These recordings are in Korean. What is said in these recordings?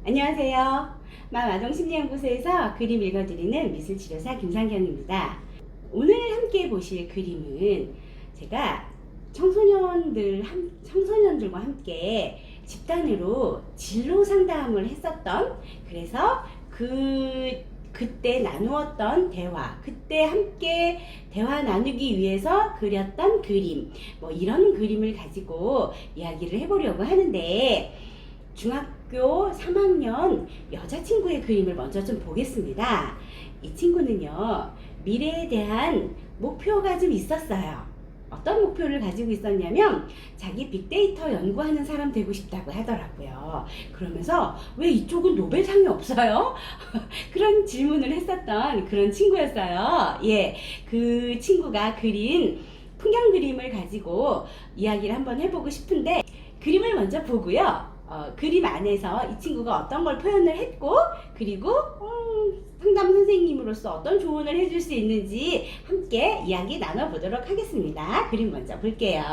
안녕하세요. 마음아동심리연구소에서 그림 읽어드리는 미술치료사 김상경입니다. 오늘 함께 보실 그림은 제가 청소년들과 함께 집단으로 진로 상담을 했었던, 그래서 그때 나누었던 대화, 그때 함께 대화 나누기 위해서 그렸던 그림, 이런 그림을 가지고 이야기를 해보려고 하는데, 중학교 3학년 여자친구의 그림을 먼저 좀 보겠습니다. 이 친구는요, 미래에 대한 목표가 좀 있었어요. 어떤 목표를 가지고 있었냐면, 자기 빅데이터 연구하는 사람 되고 싶다고 하더라고요. 그러면서 왜 이쪽은 노벨상이 없어요? 그런 질문을 했었던 그런 친구였어요. 예, 그 친구가 그린 풍경 그림을 가지고 이야기를 한번 해보고 싶은데, 그림을 먼저 보고요. 그림 안에서 이 친구가 어떤 걸 표현을 했고, 그리고 상담 선생님으로서 어떤 조언을 해줄 수 있는지 함께 이야기 나눠보도록 하겠습니다. 그림 먼저 볼게요.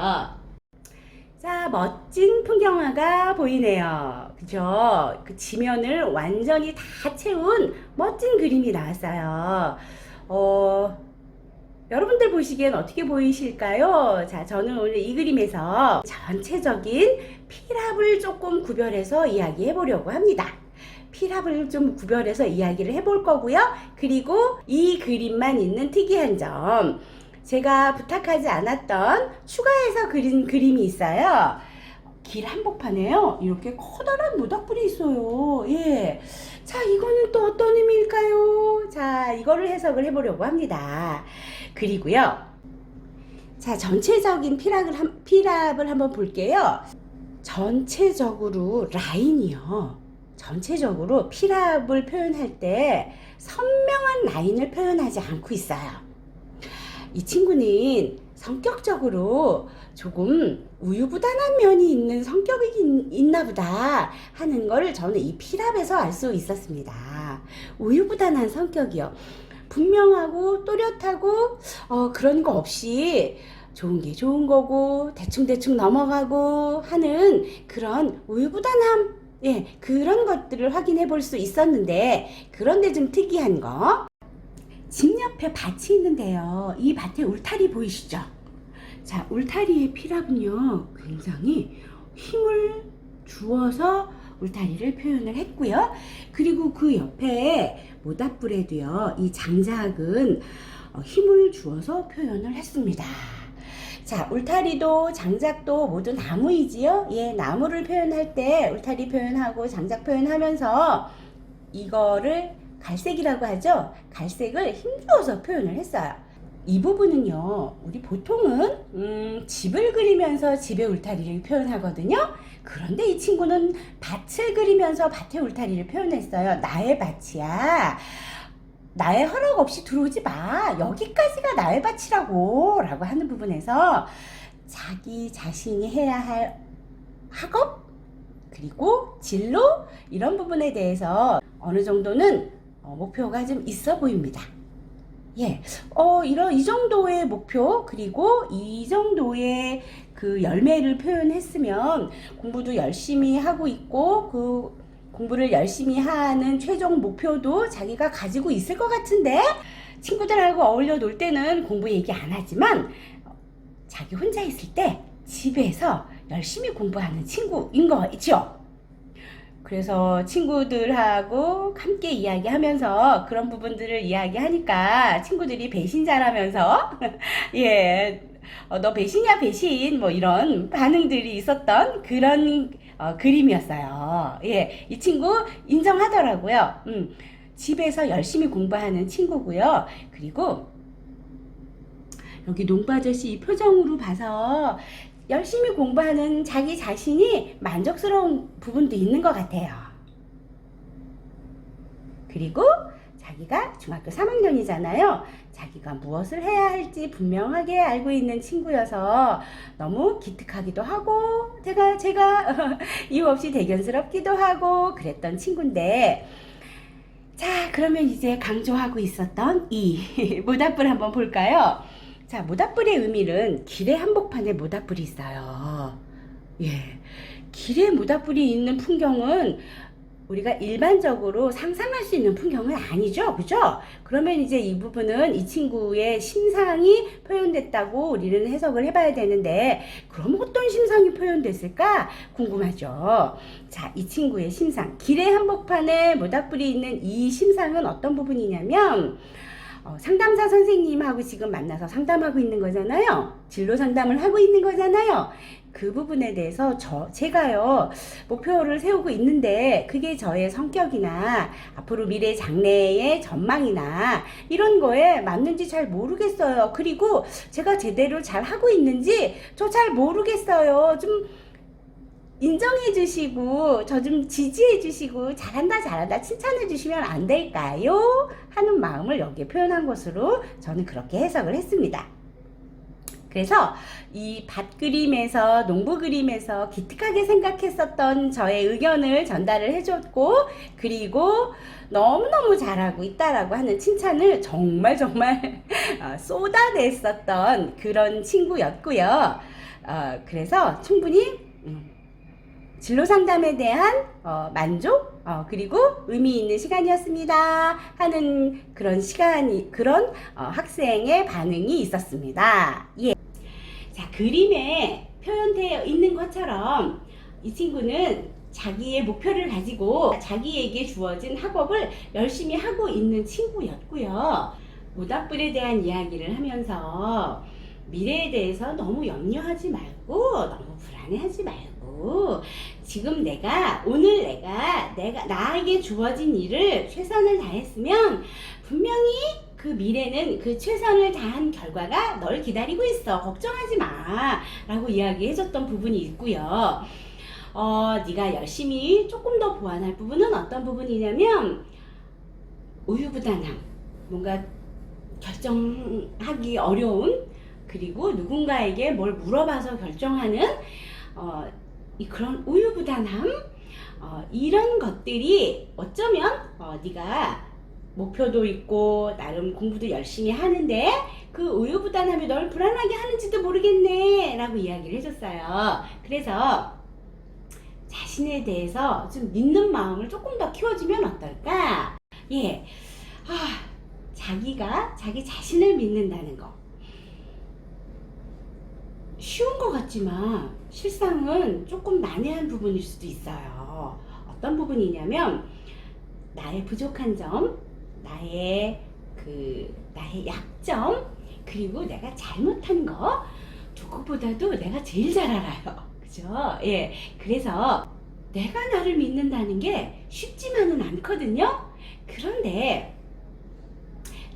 자, 멋진 풍경화가 보이네요. 그죠? 그 지면을 완전히 다 채운 멋진 그림이 나왔어요. 여러분들 보시기엔 어떻게 보이실까요? 자, 저는 오늘 이 그림에서 전체적인 필압을 조금 구별해서 이야기해 보려고 합니다. 필압을 좀 구별해서 이야기를 해볼 거고요. 그리고 이 그림만 있는 특이한 점, 제가 부탁하지 않았던 추가해서 그린 그림이 있어요. 길 한복판에요, 이렇게 커다란 모닥불이 있어요. 예. 자, 이거는 또 어떤 의미일까요? 자, 이거를 해석을 해보려고 합니다. 그리고요, 자, 전체적인 필압을 한번 볼게요. 전체적으로 라인이요, 전체적으로 필압을 표현할 때 선명한 라인을 표현하지 않고 있어요. 이 친구는 성격적으로 조금 우유부단한 면이 있는 성격이 있나 보다 하는 걸 저는 이 필압에서 알 수 있었습니다. 우유부단한 성격이요. 분명하고 또렷하고 그런 거 없이 좋은 게 좋은 거고 대충대충 넘어가고 하는 그런 우유부단함, 예, 그런 것들을 확인해 볼 수 있었는데, 그런데 좀 특이한 거, 집 옆에 밭이 있는데요, 이 밭에 울타리 보이시죠? 자, 울타리의 필압은요, 굉장히 힘을 주어서 울타리를 표현을 했고요. 그리고 그 옆에 모닥불에도요, 이 장작은 힘을 주어서 표현을 했습니다. 자, 울타리도 장작도 모두 나무이지요. 예, 나무를 표현할 때 울타리 표현하고 장작 표현하면서 이거를 갈색이라고 하죠. 갈색을 힘주어서 표현을 했어요. 이 부분은요, 우리 보통은 집을 그리면서 집의 울타리를 표현하거든요. 그런데 이 친구는 밭을 그리면서 밭의 울타리를 표현했어요. 나의 밭이야, 나의 허락 없이 들어오지 마, 여기까지가 나의 밭이라고 라고 하는 부분에서 자기 자신이 해야 할 학업, 그리고 진로, 이런 부분에 대해서 어느 정도는 목표가 좀 있어 보입니다. 예, 이 정도의 목표, 그리고 이 정도의 그 열매를 표현했으면 공부도 열심히 하고 있고, 그 공부를 열심히 하는 최종 목표도 자기가 가지고 있을 것 같은데, 친구들하고 어울려 놀 때는 공부 얘기 안 하지만, 자기 혼자 있을 때 집에서 열심히 공부하는 친구인 거 있죠? 그래서 친구들하고 함께 이야기하면서 그런 부분들을 이야기하니까 친구들이 배신자라면서 예, 너 배신이야 배신, 이런 반응들이 있었던 그런 그림이었어요. 예, 이 친구 인정하더라고요. 집에서 열심히 공부하는 친구고요. 그리고 여기 농부 아저씨 이 표정으로 봐서 열심히 공부하는 자기 자신이 만족스러운 부분도 있는 것 같아요. 그리고 자기가 중학교 3학년이잖아요. 자기가 무엇을 해야 할지 분명하게 알고 있는 친구여서 너무 기특하기도 하고 제가 이유 없이 대견스럽기도 하고 그랬던 친구인데, 자, 그러면 이제 강조하고 있었던 이 모닥불 한번 볼까요? 자, 모닥불의 의미는 길의 한복판에 모닥불이 있어요. 예, 길에 모닥불이 있는 풍경은 우리가 일반적으로 상상할 수 있는 풍경은 아니죠. 그죠? 그러면 이제 이 부분은 이 친구의 심상이 표현됐다고 우리는 해석을 해봐야 되는데, 그럼 어떤 심상이 표현됐을까 궁금하죠. 자, 이 친구의 심상, 길의 한복판에 모닥불이 있는 이 심상은 어떤 부분이냐면, 상담사 선생님하고 지금 만나서 상담하고 있는 거잖아요. 진로 상담을 하고 있는 거잖아요. 그 부분에 대해서 제가요, 목표를 세우고 있는데, 그게 저의 성격이나 앞으로 미래 장래의 전망이나 이런 거에 맞는지 잘 모르겠어요. 그리고 제가 제대로 잘 하고 있는지 저 잘 모르겠어요. 좀 인정해 주시고 저 좀 지지해 주시고 잘한다 잘한다 칭찬해 주시면 안 될까요? 하는 마음을 여기에 표현한 것으로 저는 그렇게 해석을 했습니다. 그래서 이 밭 그림에서, 농부 그림에서 기특하게 생각했었던 저의 의견을 전달을 해줬고, 그리고 너무너무 잘하고 있다라고 하는 칭찬을 정말 쏟아냈었던 그런 친구였고요. 그래서 충분히 진로 상담에 대한 만족, 그리고 의미 있는 시간이었습니다 하는 그런 그런 학생의 반응이 있었습니다. 예. 자, 그림에 표현되어 있는 것처럼 이 친구는 자기의 목표를 가지고 자기에게 주어진 학업을 열심히 하고 있는 친구였고요. 모닥불에 대한 이야기를 하면서 미래에 대해서 너무 염려하지 말고, 너무 불안해하지 말고, 지금 오늘 내가 나에게 주어진 일을 최선을 다했으면 분명히 그 미래는 그 최선을 다한 결과가 널 기다리고 있어. 걱정하지 마. 라고 이야기해줬던 부분이 있고요. 네가 열심히 조금 더 보완할 부분은 어떤 부분이냐면, 우유부단함, 뭔가 결정하기 어려운, 그리고 누군가에게 뭘 물어봐서 결정하는 그런 우유부단함, 이런 것들이 어쩌면 네가 목표도 있고 나름 공부도 열심히 하는데 그 우유부단함이 널 불안하게 하는지도 모르겠네 라고 이야기를 해줬어요. 그래서 자신에 대해서 좀 믿는 마음을 조금 더 키워주면 어떨까? 예, 자기가 자기 자신을 믿는다는 거 쉬운 것 같지만 실상은 조금 난해한 부분일 수도 있어요. 어떤 부분이냐면, 나의 부족한 점, 나의 약점, 그리고 내가 잘못한 거, 누구보다도 내가 제일 잘 알아요. 그죠? 예. 그래서 내가 나를 믿는다는 게 쉽지만은 않거든요. 그런데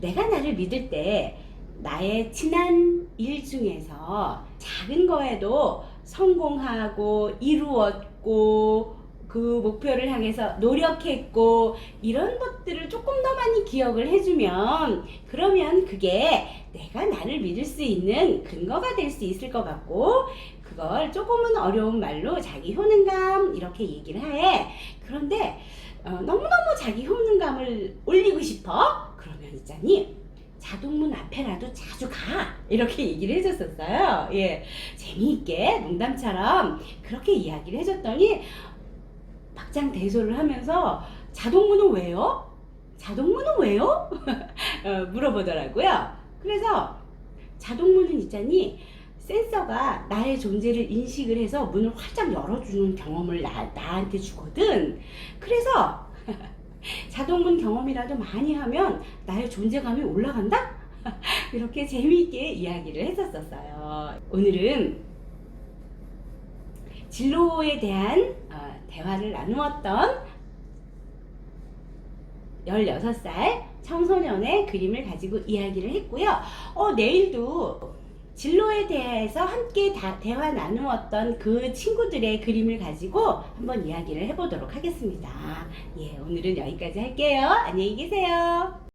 내가 나를 믿을 때 나의 지난 일 중에서 작은 거에도 성공하고 이루었고 그 목표를 향해서 노력했고 이런 것들을 조금 더 많이 기억을 해주면, 그러면 그게 내가 나를 믿을 수 있는 근거가 될 수 있을 것 같고, 그걸 조금은 어려운 말로 자기 효능감 이렇게 얘기를 해. 그런데 너무너무 자기 효능감을 올리고 싶어? 그러면 있잖니, 자동문 앞에라도 자주 가, 이렇게 얘기를 해줬었어요. 예, 재미있게 농담처럼 그렇게 이야기를 해줬더니 박장대소를 하면서 자동문은 왜요? 자동문은 왜요? 물어보더라고요. 그래서 자동문은 있잖니, 센서가 나의 존재를 인식을 해서 문을 활짝 열어주는 경험을 나한테 주거든. 그래서 자동문 경험이라도 많이 하면 나의 존재감이 올라간다? 이렇게 재미있게 이야기를 했었어요. 오늘은 진로에 대한 대화를 나누었던 16살 청소년의 그림을 가지고 이야기를 했고요. 내일도 진로에 대해서 함께 대화 나누었던 그 친구들의 그림을 가지고 한번 이야기를 해보도록 하겠습니다. 예, 오늘은 여기까지 할게요. 안녕히 계세요.